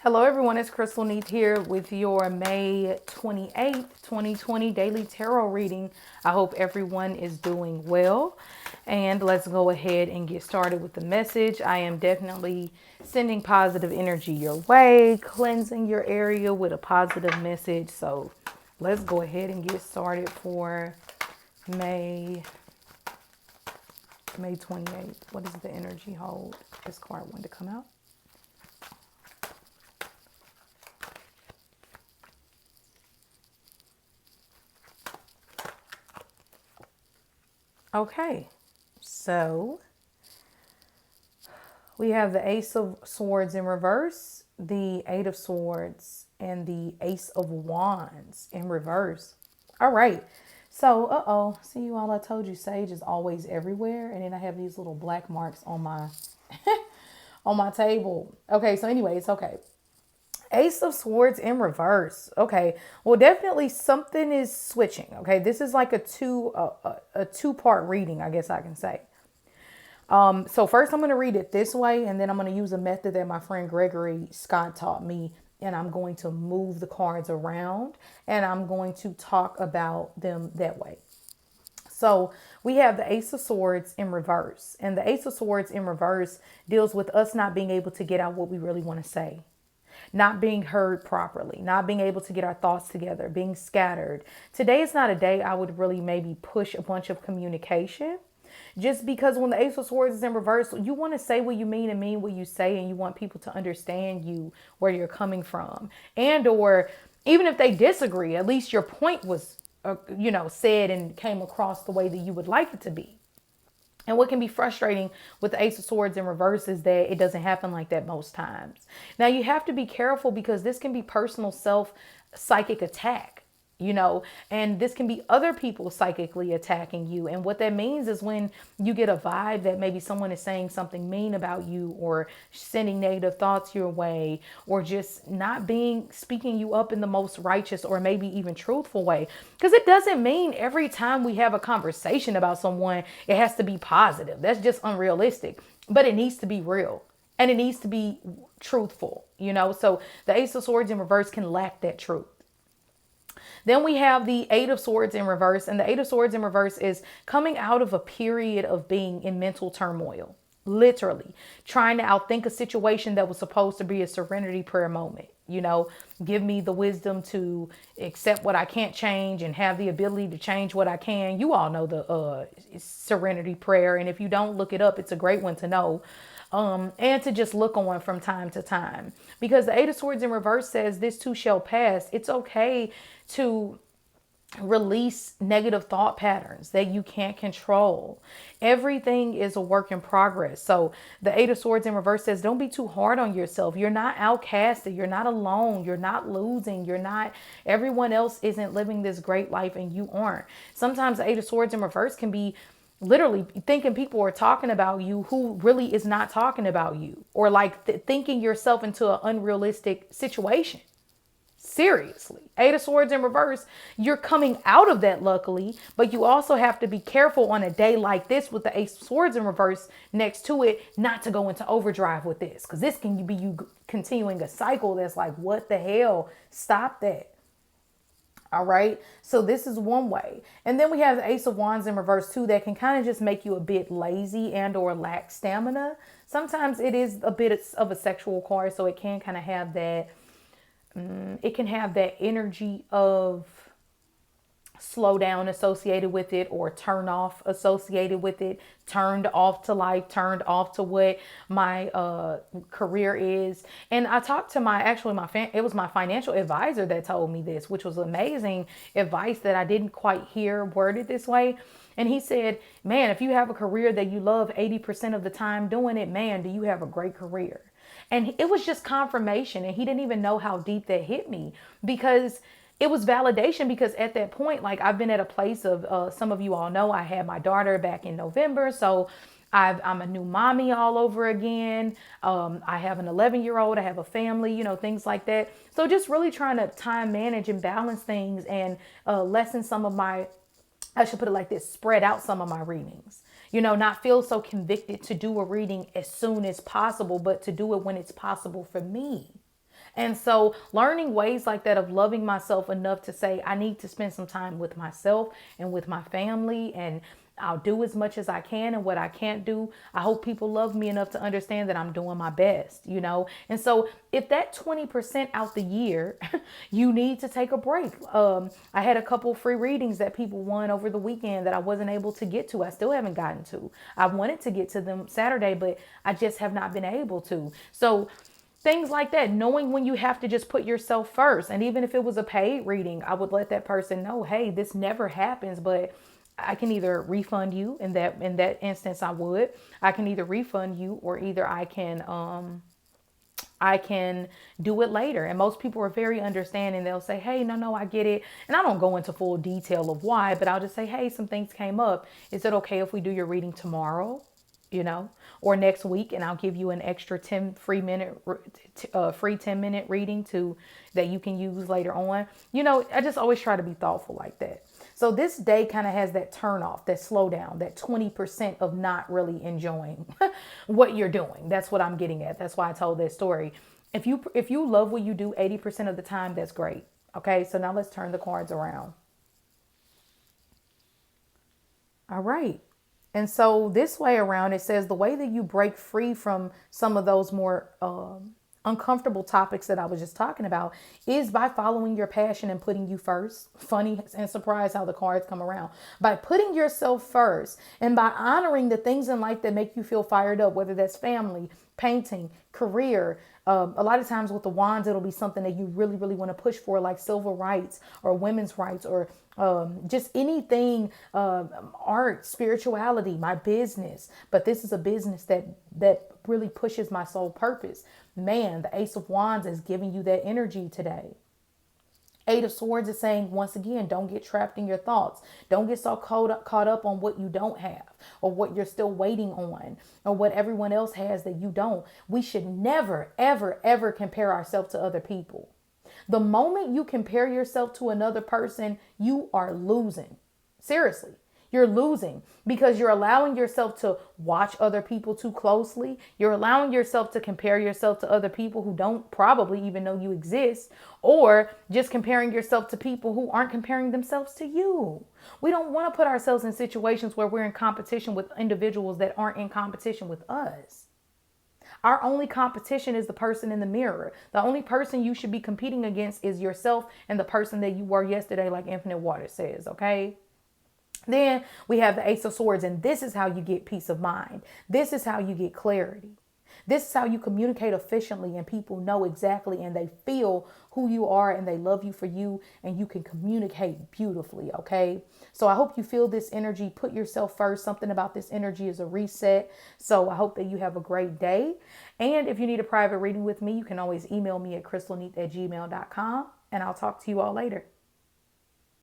Hello, everyone. It's Crystal Neat here with your May 28th, 2020 daily tarot reading. I hope everyone is doing well. And let's go ahead and get started with the message. I am definitely sending positive energy your way, cleansing your area with a positive message. So let's go ahead and get started for May May 28th. What does the energy hold? This card wanted to come out. Okay, so we have the Ace of Swords in reverse, the Eight of Swords, and the Ace of Wands in reverse. All right, so see you all. I told you sage is always everywhere, and then I have these little black marks on my on my table. Okay, so anyway, it's okay. Ace of Swords in reverse. Okay. Well, definitely something is switching. Okay. This is like a two-part reading, I guess I can say. So first I'm going to read it this way, and then I'm going to use a method that my friend Gregory Scott taught me, and I'm going to move the cards around, and I'm going to talk about them that way. So we have the Ace of Swords in reverse, and the Ace of Swords in reverse deals with us not being able to get out what we really want to say, not being heard properly, not being able to get our thoughts together, being scattered. Today is not a day I would really maybe push a bunch of communication. Just because when the Ace of Swords is in reverse, you want to say what you mean and mean what you say, and you want people to understand you, where you're coming from. And or even if they disagree, at least your point was, said and came across the way that you would like it to be. And what can be frustrating with the Ace of Swords in reverse is that it doesn't happen like that most times. Now, you have to be careful because this can be personal self psychic attack, and this can be other people psychically attacking you. And what that means is when you get a vibe that maybe someone is saying something mean about you, or sending negative thoughts your way, or just not speaking you up in the most righteous or maybe even truthful way. Because it doesn't mean every time we have a conversation about someone, it has to be positive. That's just unrealistic. But it needs to be real. And it needs to be truthful. So the Ace of Swords in reverse can lack that truth. Then we have the Eight of Swords in reverse. And the Eight of Swords in reverse is coming out of a period of being in mental turmoil. Literally trying to outthink a situation that was supposed to be a serenity prayer moment. Give me the wisdom to accept what I can't change and have the ability to change what I can. You all know the serenity prayer. And if you don't, look it up. It's a great one to know. And to just look on from time to time. Because the Eight of Swords in reverse says this too shall pass. It's okay to release negative thought patterns that you can't control. Everything is a work in progress. So the Eight of Swords in reverse says don't be too hard on yourself. You're not outcasted. You're not alone. You're not losing. Everyone else isn't living this great life and you aren't. Sometimes the Eight of Swords in reverse can be literally thinking people are talking about you who really is not talking about you, or like thinking yourself into an unrealistic situation. Seriously. Eight of Swords in reverse, you're coming out of that luckily, but you also have to be careful on a day like this with the Ace of Swords in reverse next to it, not to go into overdrive with this, because this can be you continuing a cycle that's like, what the hell? Stop that. All right. So this is one way. And then we have the Ace of Wands in reverse too, that can kind of just make you a bit lazy and or lack stamina. Sometimes it is a bit of a sexual card, so it can kind of have that. It can have that energy of slow down associated with it, or turn off associated with it, turned off to life, turned off to what my career is. And I talked to it was my financial advisor that told me this, which was amazing advice that I didn't quite hear worded this way. And he said, man, if you have a career that you love 80% of the time doing it, man, do you have a great career? And it was just confirmation. And he didn't even know how deep that hit me, because it was validation. Because at that point, like, I've been at a place of, some of you all know I had my daughter back in November. So I'm a new mommy all over again. I have an 11-year-old. I have a family, things like that. So just really trying to time manage and balance things, and lessen some of my, I should put it like this, spread out some of my readings. Not feel so convicted to do a reading as soon as possible, but to do it when it's possible for me. And so learning ways like that of loving myself enough to say, I need to spend some time with myself and with my family, and I'll do as much as I can, and what I can't do, I hope people love me enough to understand that I'm doing my best, you know? And so if that 20% out the year, you need to take a break. I had a couple free readings that people won over the weekend that I wasn't able to get to. I still haven't gotten to. I wanted to get to them Saturday, but I just have not been able to. So things like that, knowing when you have to just put yourself first. And even if it was a paid reading, I would let that person know, hey, this never happens, but I can either refund you. In that instance, I can either refund you, or either I can do it later. And most people are very understanding. They'll say, hey, no, I get it. And I don't go into full detail of why, but I'll just say, hey, some things came up. Is it okay if we do your reading tomorrow? You know, or next week, and I'll give you an extra 10 free 10-minute reading to that you can use later on. You know, I just always try to be thoughtful like that. So this day kind of has that turn off, that slow down, that 20% of not really enjoying what you're doing. That's what I'm getting at. That's why I told that story. If you love what you do 80% of the time, that's great. Okay, so now let's turn the cards around. All right. And so this way around, it says the way that you break free from some of those more uncomfortable topics that I was just talking about is by following your passion and putting you first. Funny and surprised how the cards come around. By putting yourself first and by honoring the things in life that make you feel fired up, whether that's family, painting, career. A lot of times with the wands, it'll be something that you really, really want to push for, like civil rights or women's rights, or just anything, art, spirituality, my business. But this is a business that really pushes my soul purpose. Man, the Ace of Wands is giving you that energy today. Eight of Swords is saying, once again, don't get trapped in your thoughts. Don't get so caught up on what you don't have, or what you're still waiting on, or what everyone else has that you don't. We should never, ever, ever compare ourselves to other people. The moment you compare yourself to another person, you are losing. Seriously. You're losing, because you're allowing yourself to watch other people too closely. You're allowing yourself to compare yourself to other people who don't probably even know you exist, or just comparing yourself to people who aren't comparing themselves to you. We don't want to put ourselves in situations where we're in competition with individuals that aren't in competition with us. Our only competition is the person in the mirror. The only person you should be competing against is yourself and the person that you were yesterday, like Infinite Water says, okay? Then we have the Ace of Swords, and this is how you get peace of mind. This is how you get clarity. This is how you communicate efficiently, and people know exactly, and they feel who you are, and they love you for you, and you can communicate beautifully, okay? So I hope you feel this energy. Put yourself first. Something about this energy is a reset. So I hope that you have a great day. And if you need a private reading with me, you can always email me at crystalneath@gmail.com, and I'll talk to you all later.